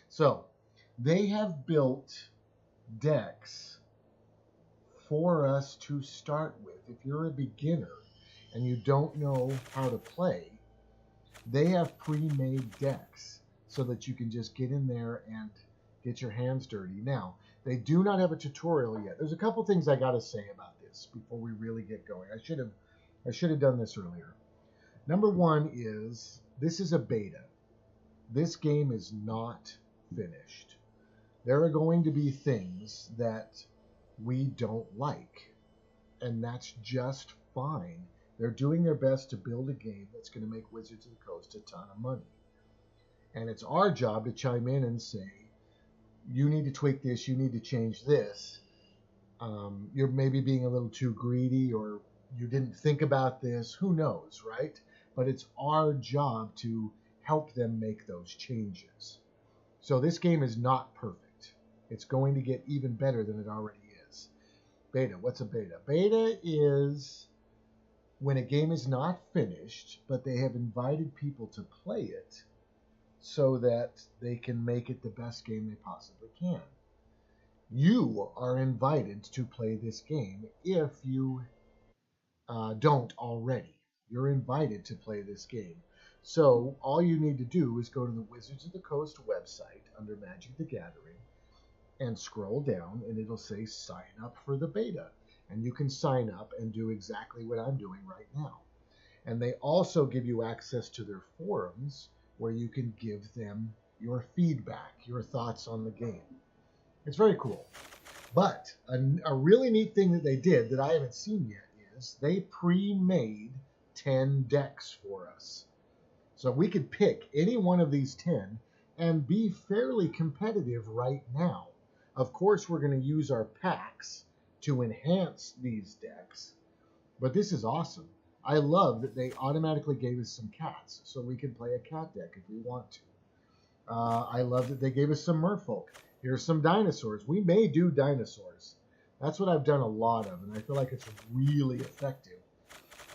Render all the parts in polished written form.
So they have built decks for us to start with. If you're a beginner and you don't know how to play, they have pre-made decks so that you can just get in there and get your hands dirty. Now, they do not have a tutorial yet. There's a couple things I got to say about this before we really get going. I should have done this earlier. Number one is this is a beta. This game is not finished. There are going to be things that we don't like, and that's just fine. They're doing their best to build a game that's going to make Wizards of the Coast a ton of money. And it's our job to chime in and say, you need to tweak this, you need to change this. You're maybe being a little too greedy, or you didn't think about this. Who knows, right? But it's our job to help them make those changes. So this game is not perfect. It's going to get even better than it already is. Beta. What's a beta? Beta is when a game is not finished, but they have invited people to play it so that they can make it the best game they possibly can. You are invited to play this game if you don't already. You're invited to play this game. So all you need to do is go to the Wizards of the Coast website under Magic the Gathering and scroll down, and it'll say sign up for the beta. And you can sign up and do exactly what I'm doing right now. And they also give you access to their forums where you can give them your feedback, your thoughts on the game. It's very cool. But a really neat thing that they did that I haven't seen yet is they pre-made 10 decks for us. So we could pick any one of these 10 and be fairly competitive right now. Of course, we're going to use our packs to enhance these decks. But this is awesome. I love that they automatically gave us some cats, so we can play a cat deck if we want to. I love that they gave us some merfolk. Here's some dinosaurs. We may do dinosaurs. That's what I've done a lot of, and I feel like it's really effective.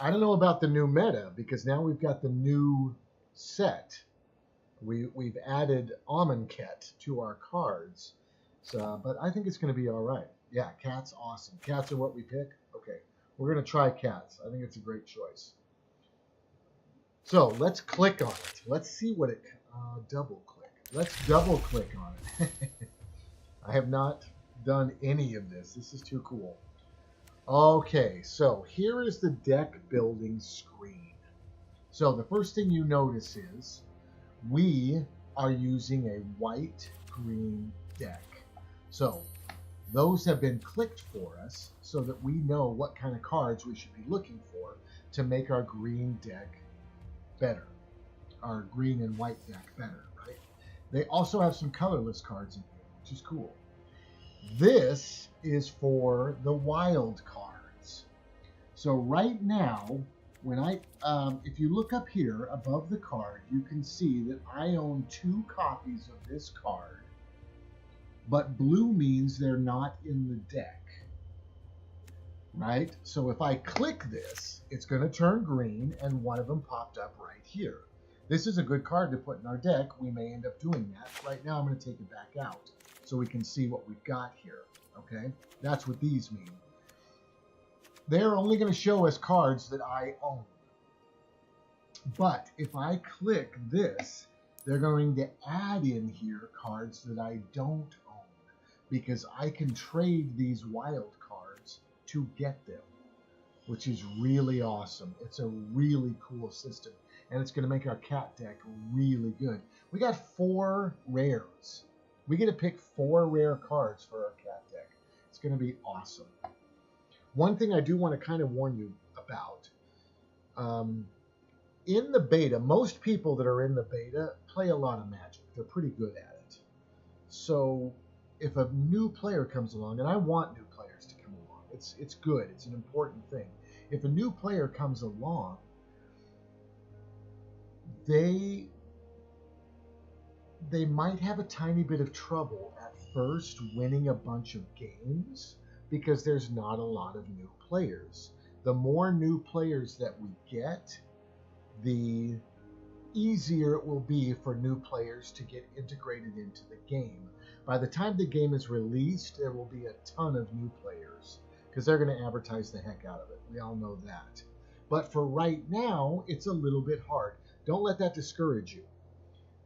I don't know about the new meta, because now we've got the new set. We've added Amonkhet to our cards, but I think it's going to be all right. Yeah, cats, awesome. Cats are what we pick? Okay, we're going to try cats. I think it's a great choice. So let's click on it. Let's see what it, double click. Let's double click on it. I have not done any of this. This is too cool. Okay, so here is the deck building screen. So the first thing you notice is we are using a white-green deck. So those have been clicked for us so that we know what kind of cards we should be looking for to make our green deck better, our green and white deck better, right? They also have some colorless cards in here, which is cool. This is for the wild cards. So right now, when if you look up here above the card, you can see that I own 2 copies of this card, but blue means they're not in the deck, right? So if I click this, it's going to turn green, and one of them popped up right here. This is a good card to put in our deck. We may end up doing that. Right now, I'm going to take it back out so we can see what we've got here, okay? That's what these mean. They're only going to show us cards that I own. But if I click this, they're going to add in here cards that I don't own, because I can trade these wild cards to get them, which is really awesome. It's a really cool system, and it's going to make our cat deck really good. We got 4 rares. We get to pick 4 rare cards for our cat deck. It's going to be awesome. One thing I do want to kind of warn you about, in the beta, most people that are in the beta play a lot of Magic. They're pretty good at it. So if a new player comes along, and I want new players to come along, it's good. It's an important thing. If a new player comes along, they might have a tiny bit of trouble at first winning a bunch of games, because there's not a lot of new players. The more new players that we get, the easier it will be for new players to get integrated into the game. By the time the game is released, there will be a ton of new players because they're going to advertise the heck out of it. We all know that. But for right now, it's a little bit hard. Don't let that discourage you.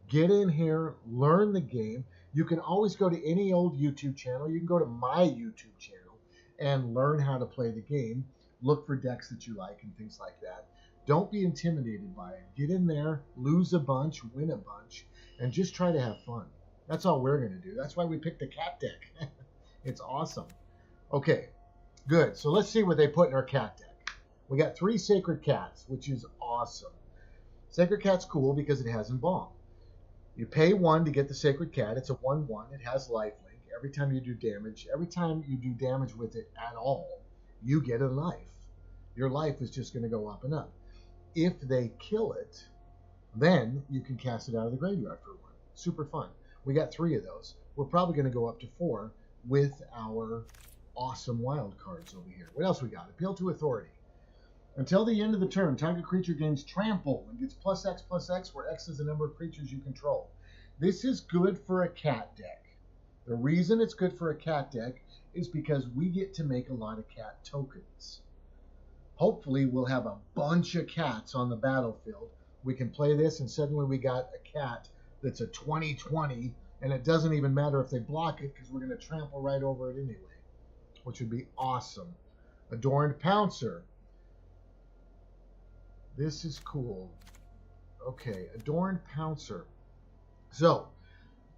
Get in here, learn the game. You can always go to any old YouTube channel. You can go to my YouTube channel and learn how to play the game. Look for decks that you like and things like that. Don't be intimidated by it. Get in there, lose a bunch, win a bunch, and just try to have fun. That's all we're going to do. That's why we picked the cat deck. It's awesome. Okay, good. So let's see what they put in our cat deck. We got 3 Sacred Cats, which is awesome. Sacred Cat's cool because it has Embalm. You pay 1 to get the Sacred Cat. It's a 1/1. It has lifelink. Every time you do damage with it at all, you get a life. Your life is just going to go up and up. If they kill it, then you can cast it out of the graveyard for 1. Super fun. We got 3 of those. We're probably going to go up to 4 with our awesome wild cards over here. What else we got? Appeal to Authority. Until the end of the turn, target creature gains Trample and gets +X/+X, where X is the number of creatures you control. This is good for a cat deck. The reason it's good for a cat deck is because we get to make a lot of cat tokens. Hopefully, we'll have a bunch of cats on the battlefield. We can play this, and suddenly we got a cat that's a 20/20, and it doesn't even matter if they block it because we're going to trample right over it anyway, which would be awesome. Adorned Pouncer. This is cool. Okay, Adorned Pouncer. So,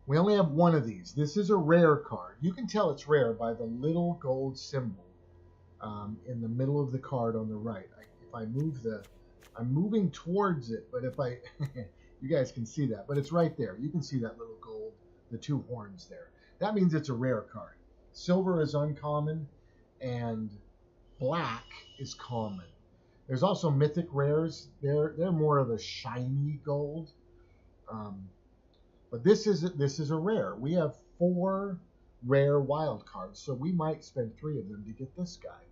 we only have 1 of these. This is a rare card. You can tell it's rare by the little gold symbol in the middle of the card on the right. If I move I'm moving towards it, but if I, you guys can see that, but it's right there. You can see that little gold, the 2 horns there. That means it's a rare card. Silver is uncommon, and black is common. There's also mythic rares. They're more of a shiny gold. But this is a rare. We have 4 rare wild cards, so we might spend 3 of them to get this guy.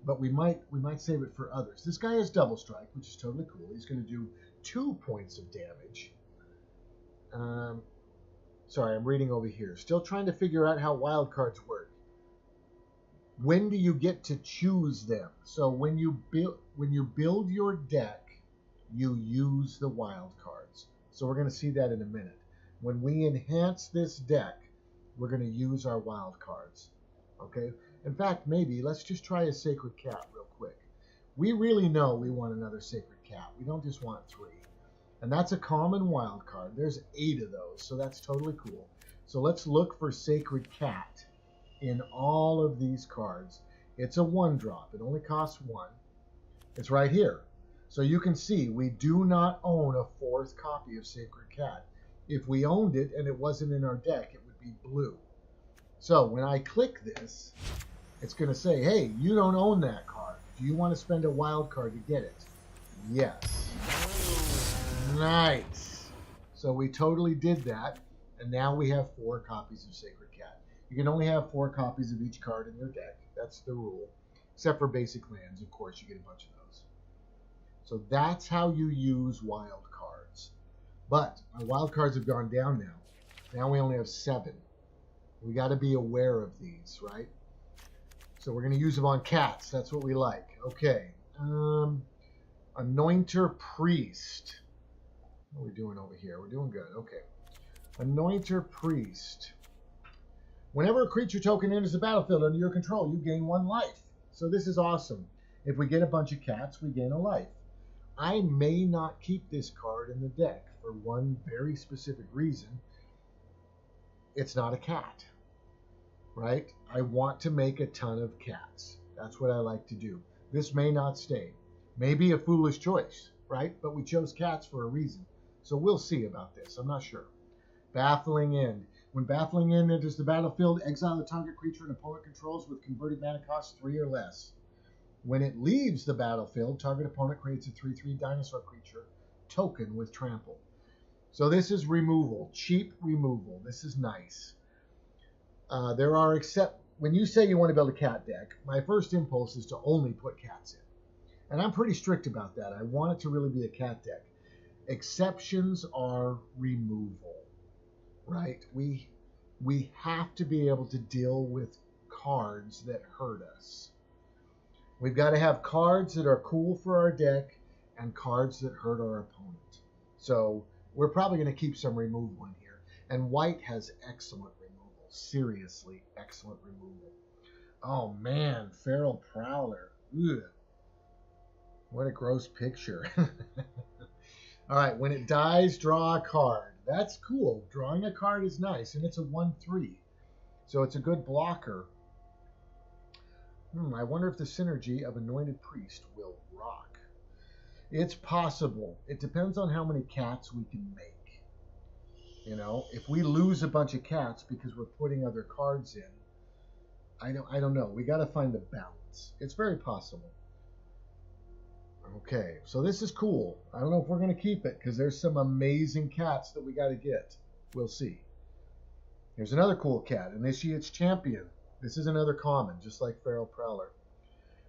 But we might save it for others. This guy has Double Strike, which is totally cool. He's going to do 2 points of damage. Sorry, I'm reading over here. Still trying to figure out how wild cards work. When do you get to choose them? So when you build your deck, you use the wild cards. So we're going to see that in a minute. When we enhance this deck, we're going to use our wild cards. Okay? In fact, maybe let's just try a Sacred Cat real quick. We really know we want another Sacred Cat. We don't just want 3. And that's a common wild card. There's 8 of those, so that's totally cool. So let's look for Sacred Cat in all of these cards. It's a 1-drop. It only costs 1. It's right here. So you can see we do not own a 4th copy of Sacred Cat. If we owned it and it wasn't in our deck, it would be blue. So when I click this, it's going to say, hey, you don't own that card. Do you want to spend a wild card to get it? Yes. Nice. So we totally did that, and now we have 4 copies of Sacred Cat. You can only have 4 copies of each card in your deck. That's the rule. Except for basic lands, of course, you get a bunch of those. So that's how you use wild cards. But our wild cards have gone down now. Now we only have 7. We got to be aware of these, right? So we're going to use them on cats. That's what we like. Okay. Anointer Priest. What are we doing over here? We're doing good. Okay. Anointer Priest. Whenever a creature token enters the battlefield under your control, you gain 1 life. So this is awesome. If we get a bunch of cats, we gain a life. I may not keep this card in the deck for one very specific reason. It's not a cat, right? I want to make a ton of cats. That's what I like to do. This may not stay. Maybe a foolish choice, right? But we chose cats for a reason. So we'll see about this. I'm not sure. Baffling End. When Baffling End enters the battlefield, exile the target creature an opponent controls with converted mana cost 3 or less. When it leaves the battlefield, target opponent creates a 3/3 dinosaur creature token with trample. So this is removal, cheap removal. This is nice. When you say you want to build a cat deck, my first impulse is to only put cats in. And I'm pretty strict about that. I want it to really be a cat deck. Exceptions are removal, right? We have to be able to deal with cards that hurt us. We've got to have cards that are cool for our deck and cards that hurt our opponent. So we're probably going to keep some removal in here. And white has excellent removal. Seriously, excellent removal. Oh man, Feral Prowler. Ugh. What a gross picture. All right, when it dies, draw a card. That's cool. Drawing a card is nice, and it's a 1/3. So it's a good blocker. I wonder if the synergy of Anointed Priest will rock. It's possible. It depends on how many cats we can make. You know, if we lose a bunch of cats because we're putting other cards in, I don't know. We got to find a balance. It's very possible. Okay, so this is cool. I don't know if we're going to keep it because there's some amazing cats that we got to get. We'll see. Here's another cool cat, Initiate's Champion. This is another common, just like Feral Prowler.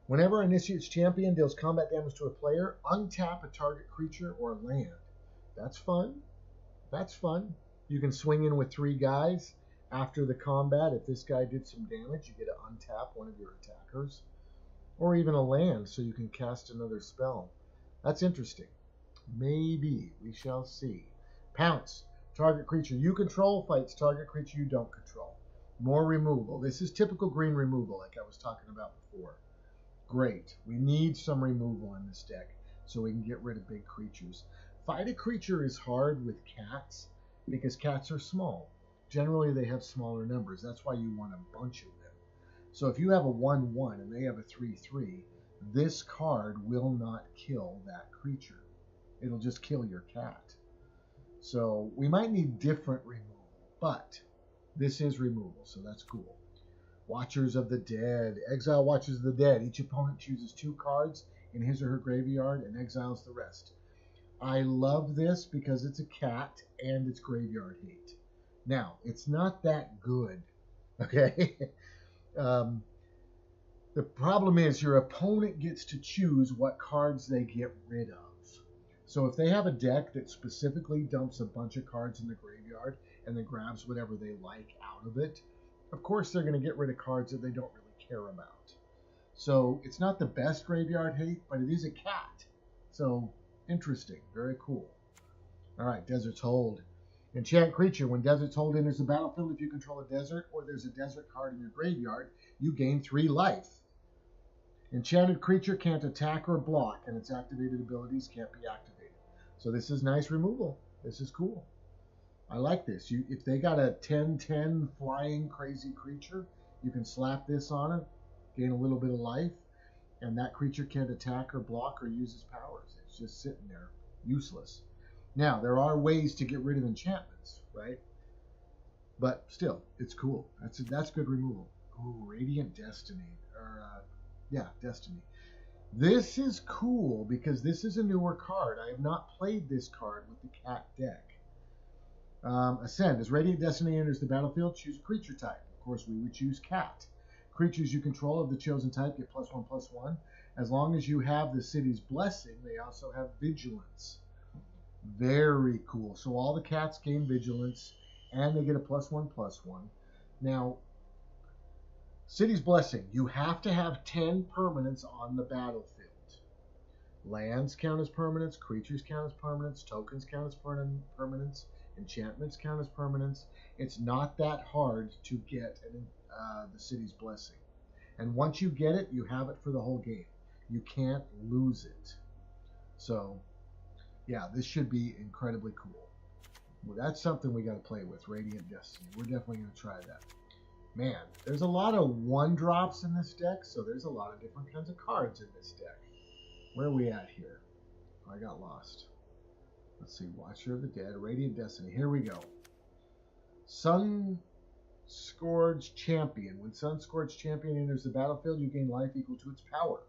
Whenever Initiate's Champion deals combat damage to a player, untap a target creature or land. That's fun. That's fun. You can swing in with 3 guys. After the combat, if this guy did some damage, you get to untap one of your attackers. Or even a land, so you can cast another spell. That's interesting. Maybe. We shall see. Pounce. Target creature you control fights target creature you don't control. More removal. This is typical green removal, like I was talking about before. Great. We need some removal in this deck, so we can get rid of big creatures. Fight a creature is hard with cats, because cats are small. Generally, they have smaller numbers. That's why you want a bunch of them. So if you have a 1/1 and they have a 3/3, this card will not kill that creature. It'll just kill your cat. So we might need different removal, but this is removal, so that's cool. Watchers of the Dead. Exile Watchers of the Dead. Each opponent chooses 2 cards in his or her graveyard and exiles the rest. I love this because it's a cat and it's graveyard hate. Now, it's not that good, okay? The problem is your opponent gets to choose what cards they get rid of. So if they have a deck that specifically dumps a bunch of cards in the graveyard and then grabs whatever they like out of it, of course they're going to get rid of cards that they don't really care about. So it's not the best graveyard hate, but it is a cat. So interesting, very cool. All right, Desert's Hold. Enchant creature. When Desert's Hold enters the battlefield, if you control a desert or there's a desert card in your graveyard, you gain 3 life. Enchanted creature can't attack or block, and its activated abilities can't be activated. So this is nice removal. This is cool. I like this. If they got a 10/10 flying crazy creature, you can slap this on it, gain a little bit of life, and that creature can't attack or block or use its powers. It's just sitting there, useless. Now, there are ways to get rid of enchantments, right? But still, it's cool. That's good removal. Ooh, Radiant Destiny. Destiny. This is cool because this is a newer card. I have not played this card with the cat deck. Ascend. As Radiant Destiny enters the battlefield, choose a creature type. Of course, we would choose cat. Creatures you control of the chosen type get +1/+1. As long as you have the city's blessing, they also have vigilance. Very cool. So all the cats gain vigilance, and they get a +1/+1. Now, City's Blessing. You have to have 10 permanents on the battlefield. Lands count as permanents, creatures count as permanents, tokens count as permanents, enchantments count as permanents. It's not that hard to get the City's Blessing. And once you get it, you have it for the whole game. You can't lose it. So, yeah, this should be incredibly cool. Well, that's something we got to play with, Radiant Destiny. We're definitely going to try that. Man, there's a lot of 1-drops in this deck, so there's a lot of different kinds of cards in this deck. Where are we at here? Oh, I got lost. Let's see, Watcher of the Dead, Radiant Destiny. Here we go. Sunscourge Champion. When Sunscourge Champion enters the battlefield, you gain life equal to its power.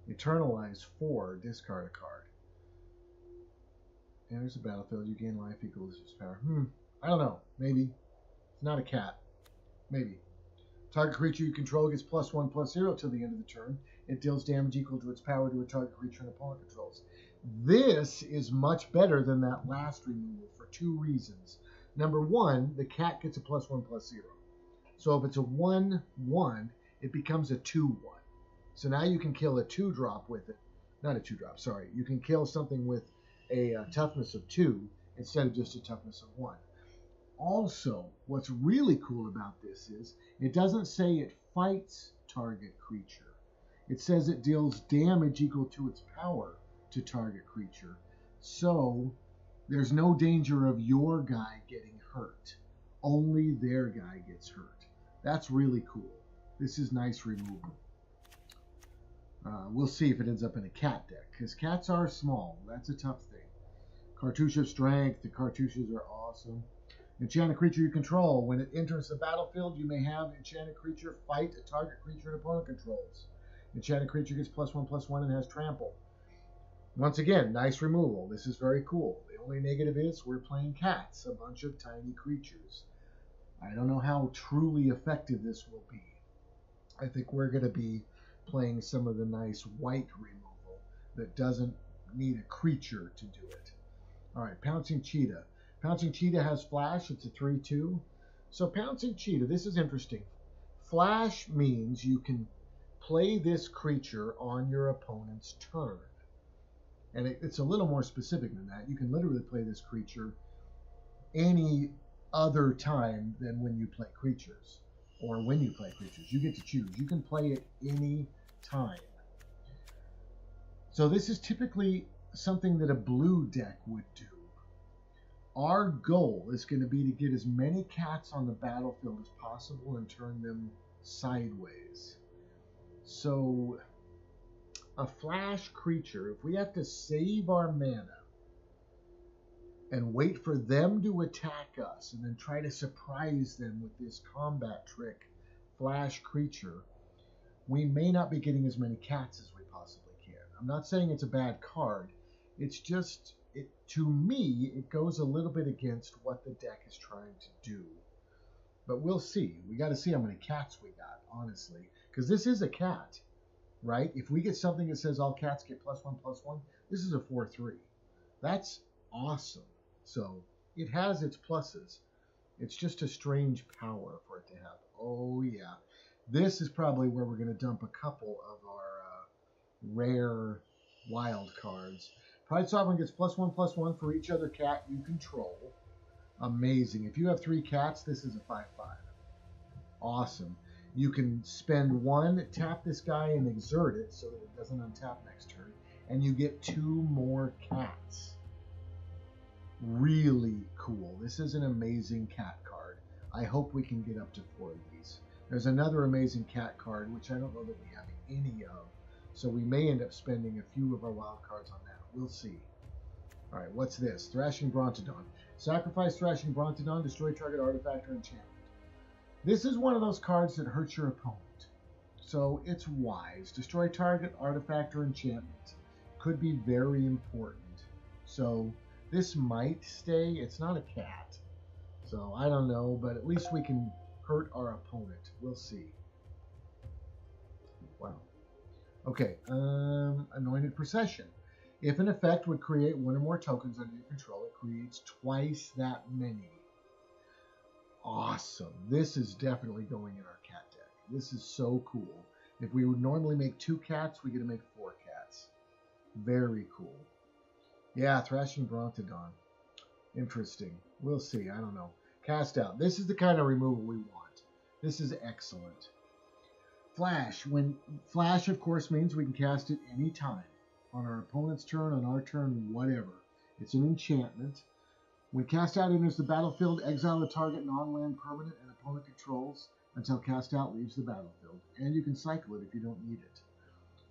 Eternalize 4, discard a card. Enters the battlefield, you gain life equal to its power. I don't know. Maybe. It's not a cat. Maybe. Target creature you control gets +1/+0 till the end of the turn. It deals damage equal to its power to a target creature an opponent controls. This is much better than that last removal for two reasons. Number one, the cat gets a +1/+0. So if it's a 1/1, it becomes a 2/1. So now you can kill a 2-drop with it. Not a 2-drop, sorry. You can kill something with a toughness of 2 instead of just a toughness of 1. Also, what's really cool about this is it doesn't say it fights target creature. It says it deals damage equal to its power to target creature. So there's no danger of your guy getting hurt. Only their guy gets hurt. That's really cool. This is nice removal. We'll see if it ends up in a cat deck, because cats are small. That's a tough thing. Cartouche of Strength. The cartouches are awesome. Enchanted creature you control. When it enters the battlefield, you may have enchanted creature fight a target creature an opponent controls. Enchanted creature gets +1/+1 and has trample. Once again, nice removal. This is very cool. The only negative is we're playing cats, a bunch of tiny creatures. I don't know how truly effective this will be. I think we're going to be playing some of the nice white removal that doesn't need a creature to do it. All right, Pouncing Cheetah. Pouncing Cheetah has Flash. It's a 3/2. So Pouncing Cheetah, this is interesting. Flash means you can play this creature on your opponent's turn. And it's a little more specific than that. You can literally play this creature any other time than when you play creatures. Or when you play creatures. You get to choose. You can play it any time. So this is typically something that a blue deck would do. Our goal is going to be to get as many cats on the battlefield as possible and turn them sideways. So a flash creature, if we have to save our mana and wait for them to attack us and then try to surprise them with this combat trick, flash creature, we may not be getting as many cats as we possibly can. I'm not saying it's a bad card. It's just, to me, it goes a little bit against what the deck is trying to do. But we'll see. We got to see how many cats we got, honestly. Because this is a cat, right? If we get something that says all cats get +1/+1, this is a 4/3. That's awesome. So it has its pluses. It's just a strange power for it to have. Oh, yeah. This is probably where we're going to dump a couple of our rare wild cards. Pride Sovereign gets +1/+1 for each other cat you control. Amazing. If you have 3 cats, this is a 5/5. Awesome. You can spend 1, tap this guy, and exert it so that it doesn't untap next turn. And you get 2 more cats. Really cool. This is an amazing cat card. I hope we can get up to 4 of these. There's another amazing cat card, which I don't know that we have any of. So we may end up spending a few of our wild cards on that. We'll see. All right, what's this? Thrashing Brontodon. Sacrifice Thrashing Brontodon, destroy target artifact or enchantment. This is one of those cards that hurts your opponent. So it's wise. Destroy target artifact or enchantment. Could be very important. So this might stay. It's not a cat. So I don't know, but at least we can hurt our opponent. We'll see. Wow. Okay, Anointed Procession. If an effect would create 1 or more tokens under your control, it creates twice that many. Awesome. This is definitely going in our cat deck. This is so cool. If we would normally make 2 cats, we get to make 4 cats. Very cool. Yeah, Thrashing Brontodon. Interesting. We'll see. I don't know. Cast out. This is the kind of removal we want. This is excellent. Flash. When Flash, of course, means we can cast it any time. On our opponent's turn, on our turn, whatever. It's an enchantment. When cast out enters the battlefield, exile the target non-land permanent and opponent controls until cast out leaves the battlefield. And you can cycle it if you don't need it.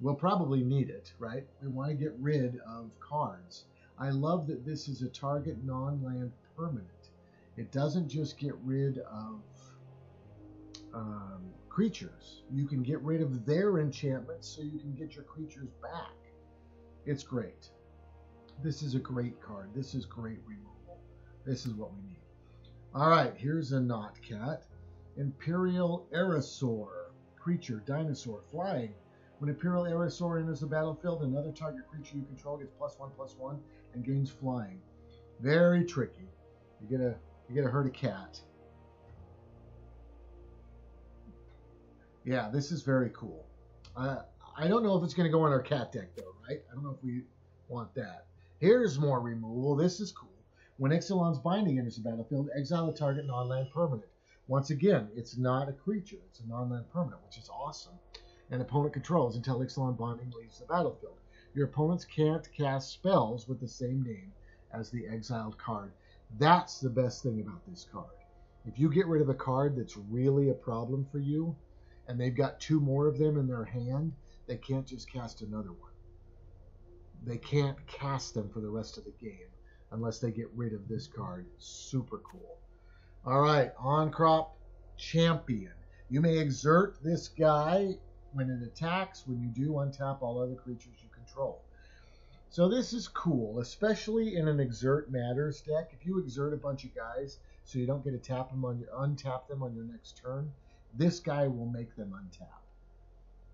We'll probably need it, right? We want to get rid of cards. I love that this is a target non-land permanent. It doesn't just get rid of creatures. You can get rid of their enchantments so you can get your creatures back. It's great. This is a great card. This is great removal. This is what we need. All right, here's a not cat. Imperial Aerosaur. Creature, dinosaur, flying. When Imperial Aerosaur enters the battlefield, another target creature you control gets +1/+1 and gains flying. Very tricky. You gotta hurt a cat. Yeah, this is very cool. I don't know if it's going to go on our cat deck, though, right? I don't know if we want that. Here's more removal. This is cool. When Ixalan's Binding enters the battlefield, exile a target non-land permanent. Once again, it's not a creature. It's a non-land permanent, which is awesome. And opponent controls until Ixalan Binding leaves the battlefield. Your opponents can't cast spells with the same name as the exiled card. That's the best thing about this card. If you get rid of a card that's really a problem for you, and they've got 2 more of them in their hand, they can't just cast another one. They can't cast them for the rest of the game unless they get rid of this card. Super cool. All right, On-Crop Champion. You may exert this guy when it attacks. When you do, untap all other creatures you control. So this is cool, especially in an Exert Matters deck. If you exert a bunch of guys so you don't get to untap them on your next turn, this guy will make them untap.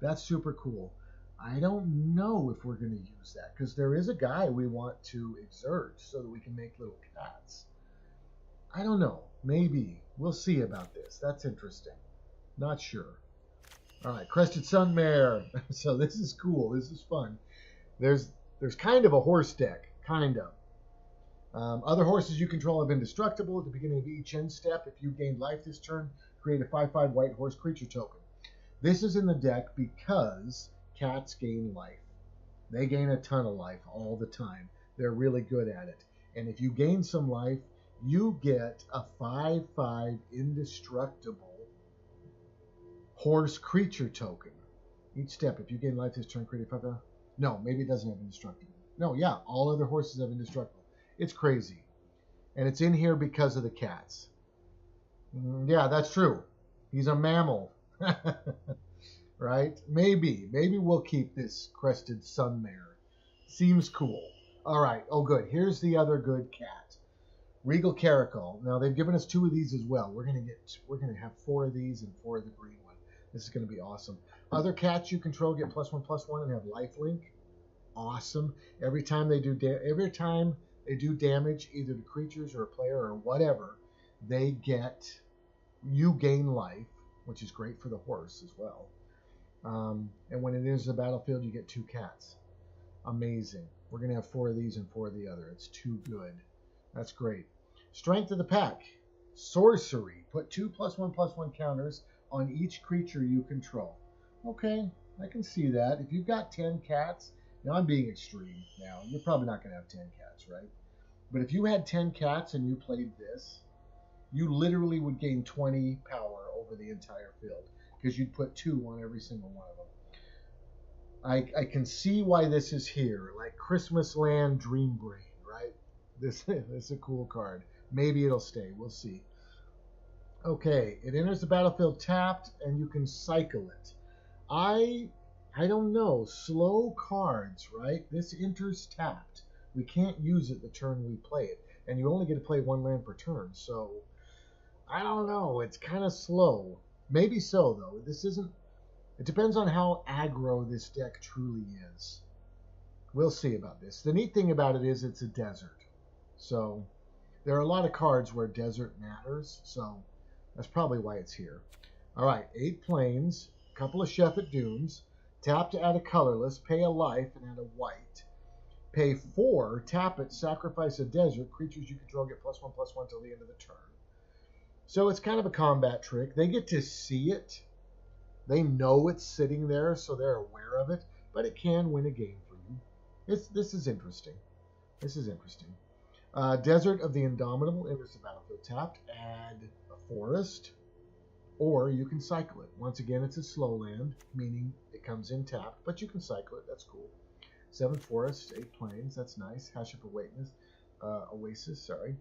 That's super cool. I don't know if we're going to use that because there is a guy we want to exert so that we can make little cats. I don't know. Maybe. We'll see about this. That's interesting. Not sure. All right, Crested Sunmare. So this is cool. This is fun. There's kind of a horse deck. Kind of. Other horses you control have indestructible. At the beginning of each end step, if you gained life this turn, create a 5/5 white horse creature token. This is in the deck because cats gain life. They gain a ton of life all the time. They're really good at it. And if you gain some life, you get a 5/5 indestructible horse creature token. Each step, if you gain life this turn, create a 5/5. No, maybe it doesn't have indestructible. No, yeah, all other horses have indestructible. It's crazy. And it's in here because of the cats. Yeah, that's true. He's a mammal. Right? Maybe we'll keep this Crested Sunmare. Seems cool. All right. Oh, good. Here's the other good cat. Regal Caracal. Now, they've given us 2 of these as well. We're going to have 4 of these and 4 of the green one. This is going to be awesome. Other cats you control get +1/+1 and have lifelink. Awesome. Every time they do damage, either to creatures or a player or whatever, you gain life, which is great for the horse as well. And when it enters the battlefield, you get 2 cats. Amazing. We're going to have 4 of these and 4 of the other. It's too good. That's great. Strength of the Pack. Sorcery. Put 2 +1/+1 counters on each creature you control. Okay, I can see that. If you've got 10 cats, now I'm being extreme now. You're probably not going to have 10 cats, right? But if you had 10 cats and you played this, you literally would gain 20 power over the entire field because you'd put 2 on every single one of them. I can see why this is here, like Christmas Land Dream Brain, right? This is a cool card. Maybe it'll stay. We'll see. Okay, it enters the battlefield tapped, and you can cycle it. I don't know. Slow cards, right? This enters tapped. We can't use it the turn we play it, and you only get to play 1 land per turn. So I don't know. It's kind of slow. Maybe so, though. This isn't. It depends on how aggro this deck truly is. We'll see about this. The neat thing about it is it's a desert. So there are a lot of cards where desert matters. So that's probably why it's here. All right, 8 plains, a couple of Shephet Dunes. Tap to add a colorless, pay a life, and add a white. Pay 4, tap it, sacrifice a desert. Creatures you control get +1/+1 till the end of the turn. So it's kind of a combat trick. They get to see it. They know it's sitting there, so they're aware of it. But it can win a game for you. This is interesting. This is interesting. Desert of the Indomitable enters the battlefield tapped. Add a forest. Or you can cycle it. Once again, it's a slow land, meaning it comes in tapped, but you can cycle it. That's cool. 7 forests, 8 plains. That's nice. Hash up Oasis, sorry.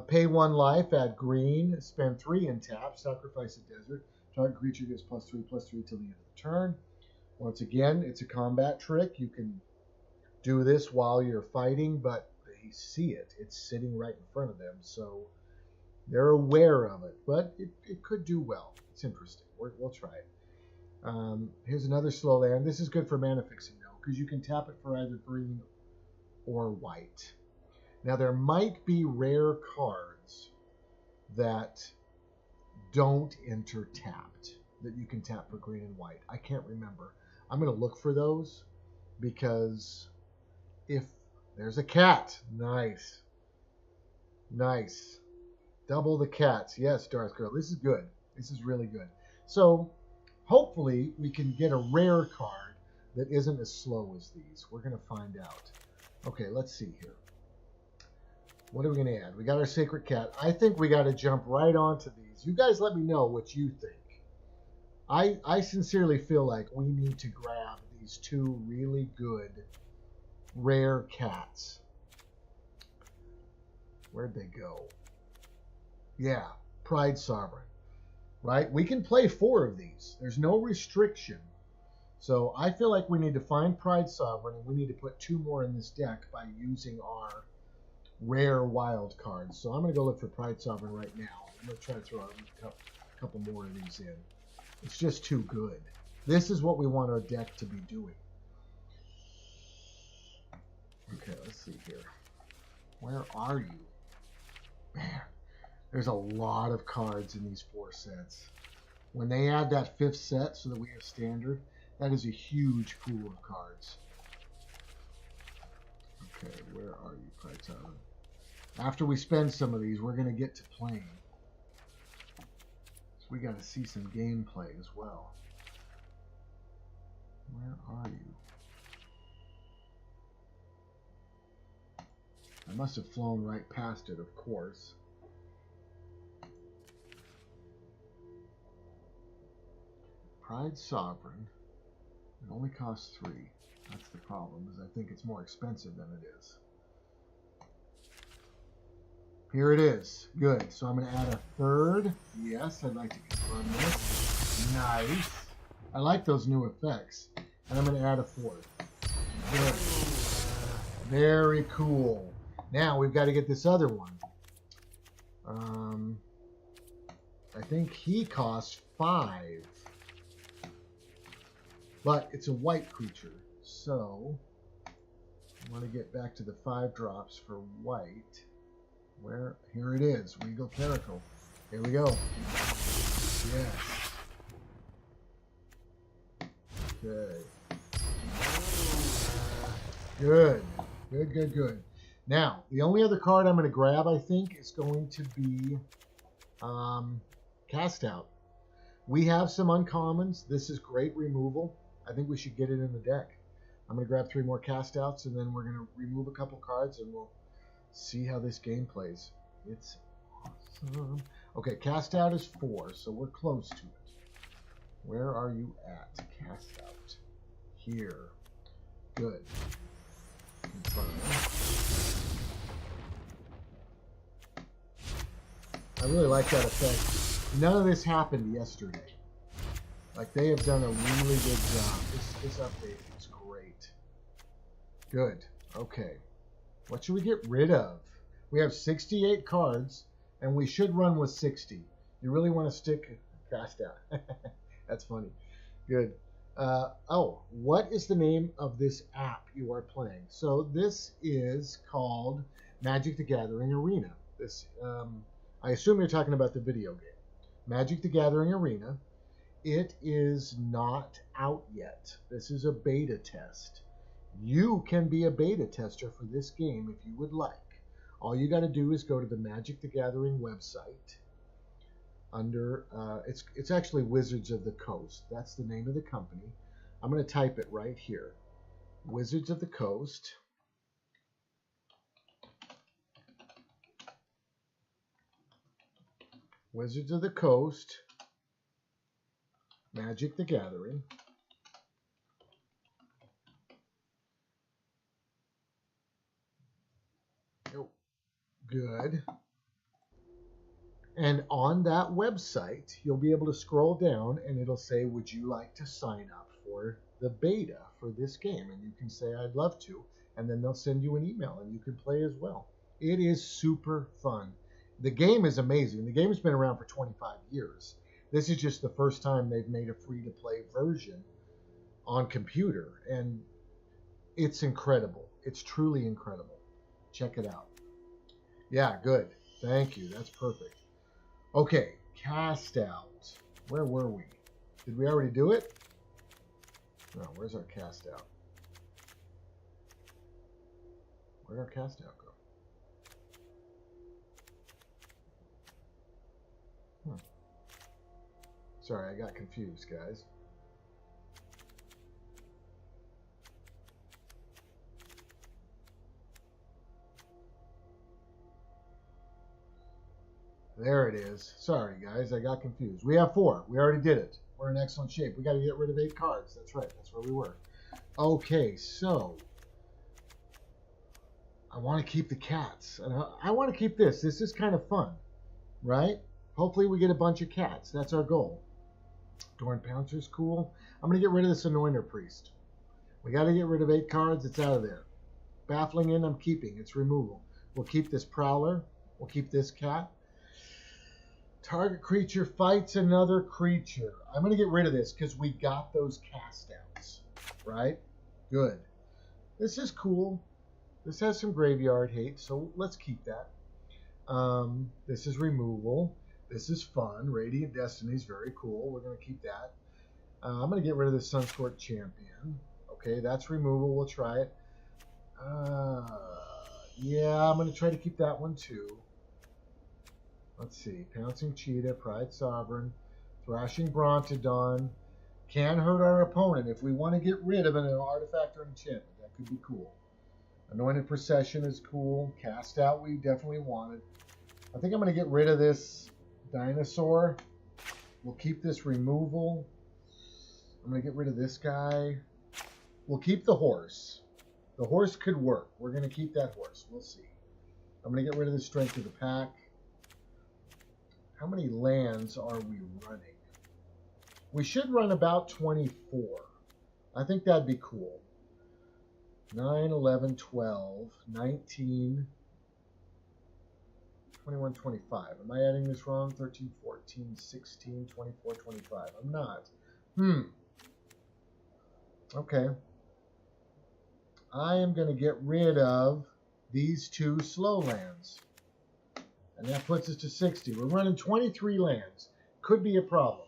Pay 1 life, add green, spend 3 in tap, sacrifice a desert. Target creature gets +3/+3 till the end of the turn. Once again, it's a combat trick. You can do this while you're fighting, but they see it. It's sitting right in front of them, so they're aware of it. But it could do well. It's interesting. We'll try it. Here's another slow land. This is good for mana fixing, though, because you can tap it for either green or white. Now, there might be rare cards that don't enter tapped, that you can tap for green and white. I can't remember. I'm going to look for those, because if there's a cat. Nice. Nice. Double the cats. Yes, Darth Girl. This is good. This is really good. So, hopefully, we can get a rare card that isn't as slow as these. We're going to find out. Okay, let's see here. What are we going to add? We got our Sacred Cat. I think we got to jump right onto these. You guys let me know what you think. I sincerely feel like we need to grab these two really good rare cats. Where'd they go? Yeah, Pride Sovereign. Right? We can play 4 of these. There's no restriction. So I feel like we need to find Pride Sovereign, and we need to put 2 more in this deck by using our rare wild cards. So I'm going to go look for Pride Sovereign right now. I'm going to try to throw a couple more of these in. It's just too good. This is what we want our deck to be doing. Okay, let's see here. Where are you? Man, there's a lot of cards in these 4 sets. When they add that 5th set so that we have standard, that is a huge pool of cards. Okay, where are you, Pride Sovereign? After we spend some of these, we're going to get to playing. So we got to see some gameplay as well. Where are you? I must have flown right past it, of course. Pride Sovereign. It only costs 3. That's the problem, is I think it's more expensive than it is. Here it is. Good. So I'm going to add a 3rd. Yes, I'd like to confirm this. Nice. I like those new effects. And I'm going to add a 4th. Good. Very cool. Now we've got to get this other one. I think he costs 5. But it's a white creature. So I want to get back to the 5 drops for white. Where? Here it is. Regal Caracal. Here we go. Yes. Okay. Good. Good, good, good. Now, the only other card I'm going to grab, I think, is going to be Cast Out. We have some uncommons. This is great removal. I think we should get it in the deck. I'm going to grab 3 more Cast Outs, and then we're going to remove a couple cards, and we'll see how this game plays. It's awesome. Okay, Cast Out is 4, so we're close to it. Where are you at? Cast Out. Here. Good. Confirm. I really like that effect. None of this happened yesterday. Like, they have done a really good job. This update is great. Good. Okay. What should we get rid of? We have 68 cards, and we should run with 60. You really want to stick Cast Out. That's funny. Good. Oh, what is the name of this app you are playing? So this is called Magic the Gathering Arena. This, I assume you're talking about the video game. Magic the Gathering Arena. It is not out yet. This is a beta test. You can be a beta tester for this game if you would like. All you got to do is go to the Magic the Gathering website. Under it's actually Wizards of the Coast. That's the name of the company. I'm going to type it right here. Wizards of the Coast. Wizards of the Coast. Magic the Gathering. Oh, good. And on that website, you'll be able to scroll down and it'll say, would you like to sign up for the beta for this game? And you can say, I'd love to. And then they'll send you an email and you can play as well. It is super fun. The game is amazing. The game has been around for 25 years. This is just the first time they've made a free-to-play version on computer, and it's incredible. It's truly incredible. Check it out. Yeah, good. Thank you. That's perfect. Okay, cast out. Where were we? Did we already do it? No, where's our cast out? Where'd our cast out go? Sorry, I got confused, guys. There it is. Sorry, guys, I got confused. We have 4. We already did it. We're in excellent shape. We got to get rid of 8 cards. That's right. That's where we were. Okay, so I want to keep the cats. And I want to keep this. This is kind of fun, right? Hopefully we get a bunch of cats. That's our goal. Dorn Pouncer's cool. I'm going to get rid of this Anointer Priest. We got to get rid of 8 cards. It's out of there. Baffling In, I'm keeping. It's removal. We'll keep this Prowler. We'll keep this cat. Target creature fights another creature. I'm going to get rid of this because we got those cast outs, right? Good. This is cool. This has some graveyard hate, so let's keep that. This is removal. This is fun. Radiant Destiny is very cool. We're going to keep that. I'm going to get rid of the Sunscorch Champion. Okay, that's removal. We'll try it. Yeah, I'm going to try to keep that one too. Let's see. Pouncing Cheetah, Pride Sovereign, Thrashing Brontodon. Can hurt our opponent if we want to get rid of an artifact or enchantment. That could be cool. Anointed Procession is cool. Cast Out we definitely wanted. I think I'm going to get rid of this Dinosaur. We'll keep this removal. I'm going to get rid of this guy. We'll keep the horse. The horse could work. We're going to keep that horse. We'll see. I'm going to get rid of the Strength of the Pack. How many lands are we running? We should run about 24. I think that'd be cool. 9, 11, 12, 19, 21, 25. Am I adding this wrong? 13, 14, 16, 24, 25. I'm not. Okay. I am going to get rid of these 2 slow lands. And that puts us to 60. We're running 23 lands. Could be a problem.